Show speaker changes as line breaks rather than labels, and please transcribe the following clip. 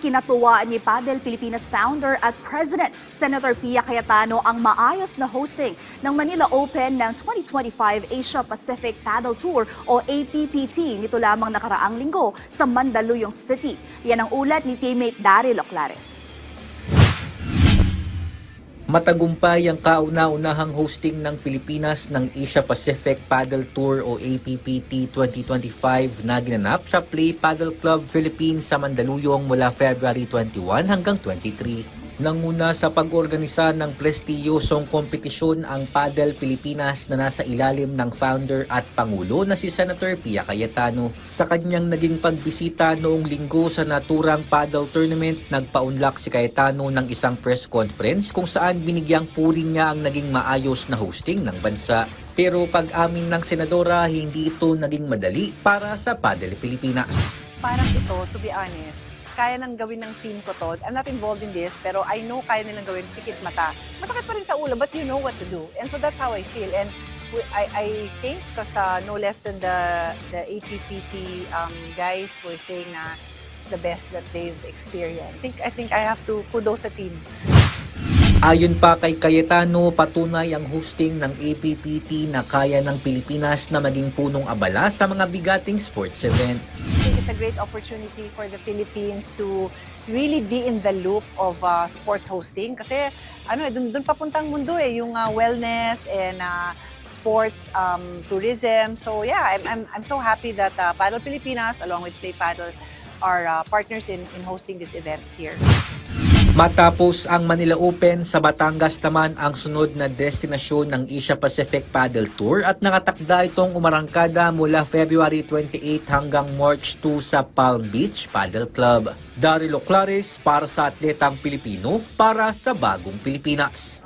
Ikinatuwa ni Padel Pilipinas founder at President Senator Pia Cayetano ang maayos na hosting ng Manila Open ng 2025 Asia Pacific Paddle Tour o APPT nito lamang nakaraang linggo sa Mandaluyong City. Yan ang ulat ni teammate Daryl Oclares.
Matagumpay ang kauna-unahang hosting ng Pilipinas ng Asia Pacific Paddle Tour o APPT 2025 na ginanap sa Play Paddle Club Philippines sa Mandaluyong mula February 21 hanggang 23. Nanguna sa pag-organisa ng prestiyosong kompetisyon ang Padel Pilipinas na nasa ilalim ng founder at pangulo na si Senator Pia Cayetano. Sa kanyang naging pagbisita noong linggo sa naturang paddle tournament, nagpaunlak si Cayetano ng isang press conference kung saan binigyang puri niya ang naging maayos na hosting ng bansa. Pero pag-amin ng senadora, hindi ito naging madali para sa Padel Pilipinas.
Parang ito, to be honest, kaya nang gawin ng team ko to. I'm not involved in this, pero I know kaya nilang gawin pikit mata. Masakit pa rin sa ulo, but you know what to do. And so that's how I feel. And I think, because no less than the APPT guys were saying na it's the best that they've experienced. I think I have to kudos sa team.
Ayon pa kay Cayetano, patunay ang hosting ng APPT na kaya ng Pilipinas na maging punong abala sa mga bigating sports event.
I think it's a great opportunity for the Philippines to really be in the loop of sports hosting kasi dun papuntang mundo yung wellness and sports tourism. So yeah, I'm so happy that Paddle Pilipinas along with Play Paddle are partners in hosting this event here.
Matapos ang Manila Open, sa Batangas naman ang sunod na destinasyon ng Asia Pacific Paddle Tour at nakatakda itong umarangkada mula February 28 hanggang March 2 sa Palm Beach Paddle Club. Daryl Oclares para sa Atletang Pilipino para sa Bagong Pilipinas.